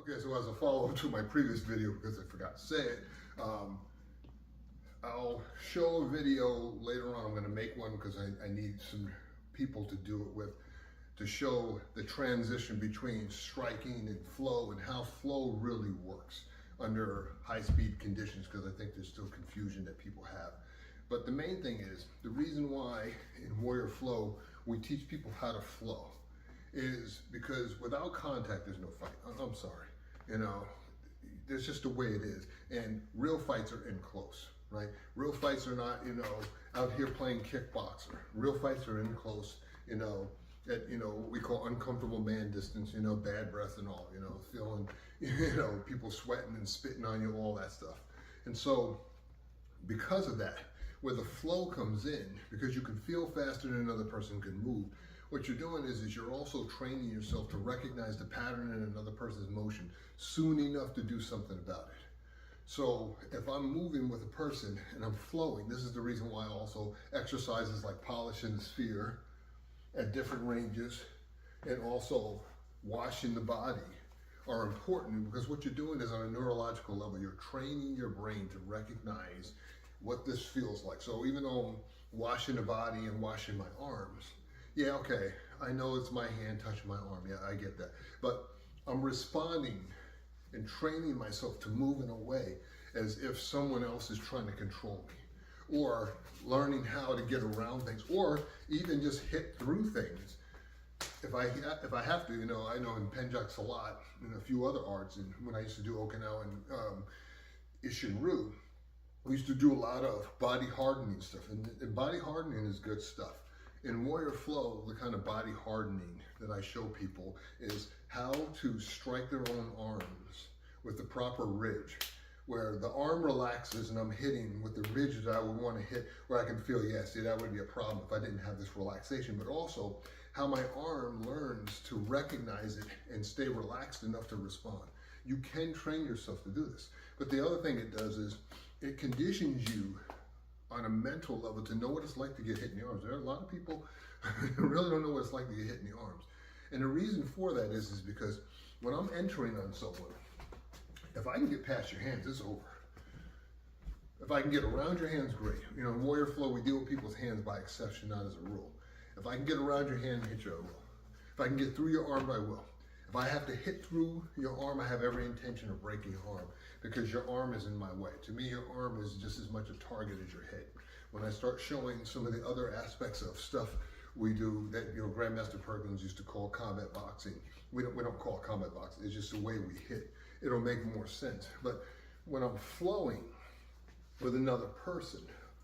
Okay, so as a follow-up to my previous video, because I forgot to say it, I'll show a video later on. I'm going to make one because I need some people to do it with, to show the transition between striking and flow and how flow really works under high-speed conditions, because I think there's still confusion that people have. But the main thing is, the reason why in Warrior Flow we teach people how to flow is because without contact there's no fight. I'm sorry, you know, there's just the way it is. And real fights are in close, right? Real fights are not, you know, out here playing kickboxer. Real fights are in close, you know, at, you know, what we call uncomfortable man distance, you know, bad breath and all, you know, feeling, you know, people sweating and spitting on you, all that stuff. And so because of that, where the flow comes in, because you can feel faster than another person can move, what you're doing is you're also training yourself to recognize the pattern in another person's motion soon enough to do something about it. So if I'm moving with a person and I'm flowing, this is the reason why also exercises like polishing the sphere at different ranges and also washing the body are important, because what you're doing is on a neurological level, you're training your brain to recognize what this feels like. So even though I'm washing the body and washing my arms, yeah, okay, I know it's my hand touching my arm, yeah, I get that. But I'm responding and training myself to move in a way as if someone else is trying to control me, or learning how to get around things, or even just hit through things. If I have to, you know, I know in Penjaks a lot, and a few other arts, and when I used to do Okinawa and Ishinryu, we used to do a lot of body hardening stuff, and body hardening is good stuff. In Warrior Flow, the kind of body hardening that I show people is how to strike their own arms with the proper ridge, where the arm relaxes and I'm hitting with the ridge that I would want to hit, where I can feel, yeah, see, that would be a problem if I didn't have this relaxation, but also how my arm learns to recognize it and stay relaxed enough to respond. You can train yourself to do this, but the other thing it does is it conditions you on a mental level to know what it's like to get hit in the arms. There are a lot of people who really don't know what it's like to get hit in the arms. And the reason for that is because when I'm entering on someone, if I can get past your hands, it's over. If I can get around your hands, great. You know, in Warrior Flow, we deal with people's hands by exception, not as a rule. If I can get around your hand and hit you, I will. If I can get through your arm, I will. If I have to hit through your arm, I have every intention of breaking your arm, because your arm is in my way. To me, your arm is just as much a target as your head. When I start showing some of the other aspects of stuff we do that, you know, Grandmaster Perkins used to call combat boxing. We don't call it combat boxing. It's just the way we hit. It'll make more sense. But when I'm flowing with another person,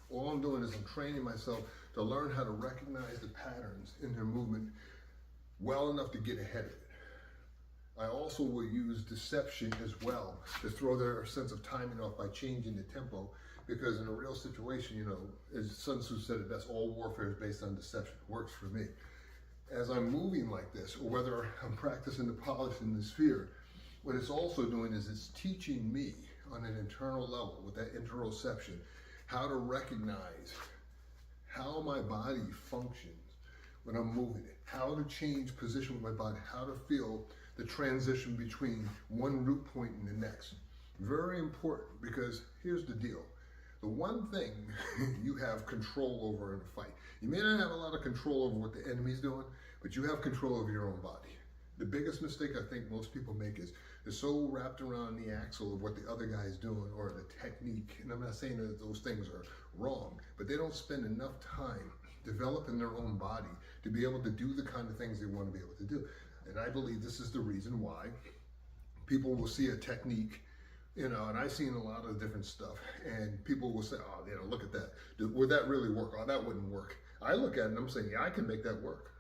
all I'm doing is I'm training myself to learn how to recognize the patterns in their movement well enough to get ahead of it. I also will use deception as well to throw their sense of timing off by changing the tempo, because in a real situation, you know, as Sun Tzu said it best, all warfare is based on deception. It works for me. As I'm moving like this, or whether I'm practicing the polish in the sphere, what it's also doing is it's teaching me on an internal level with that interoception how to recognize how my body functions when I'm moving it, how to change position with my body, how to feel the transition between one root point and the next. Very important, because here's the deal. The one thing you have control over in a fight, you may not have a lot of control over what the enemy's doing, but you have control over your own body. The biggest mistake I think most people make is they're so wrapped around the axle of what the other guy is doing, or the technique, and I'm not saying that those things are wrong, but they don't spend enough time developing their own body to be able to do the kind of things they want to be able to do. And I believe this is the reason why people will see a technique, you know, and I've seen a lot of different stuff, and people will say, oh, you know, look at that. Would that really work? Oh, that wouldn't work. I look at it and I'm saying, yeah, I can make that work.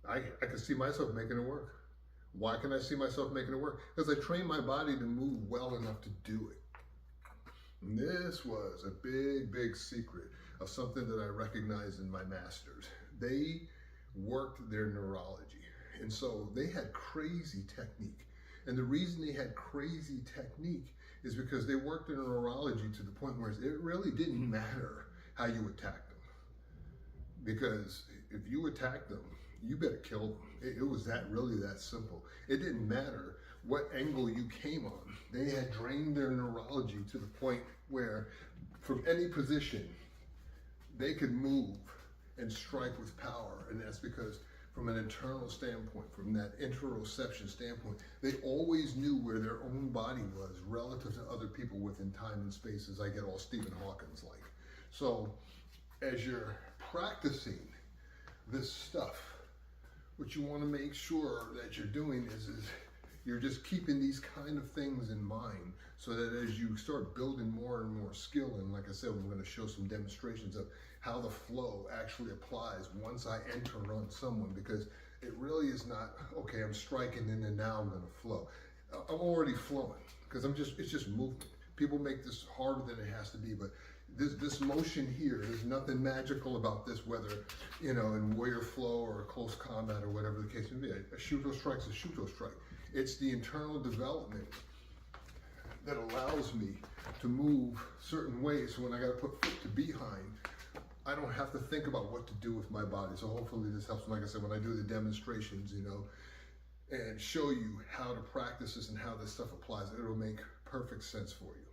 I can see myself making it work. Why can I see myself making it work? Because I train my body to move well enough to do it. And this was a big, big secret of something that I recognized in my masters. They worked their neurology. And so they had crazy technique. And the reason they had crazy technique is because they worked their neurology to the point where it really didn't matter how you attacked them. Because if you attacked them, you better kill them. It was really that simple. It didn't matter what angle you came on. They had drained their neurology to the point where from any position, they could move and strike with power. And that's because from an internal standpoint, from that interoception standpoint, they always knew where their own body was relative to other people within time and space, as I get all Stephen Hawkins like. So as you're practicing this stuff, what you want to make sure that you're doing is you're just keeping these kind of things in mind, so that as you start building more and more skill, and like I said, we're going to show some demonstrations of how the flow actually applies once I enter on someone, because it really is not, okay, I'm striking and then now I'm going to flow. I'm already flowing because it's just movement. People make this harder than it has to be, but this motion here, there's nothing magical about this, whether, you know, in warrior flow or close combat or whatever the case may be. A shuto strike's a shuto strike. It's the internal development that allows me to move certain ways. So when I got to put foot to behind, I don't have to think about what to do with my body. So hopefully this helps. Like I said, when I do the demonstrations, you know, and show you how to practice this and how this stuff applies, it'll make perfect sense for you.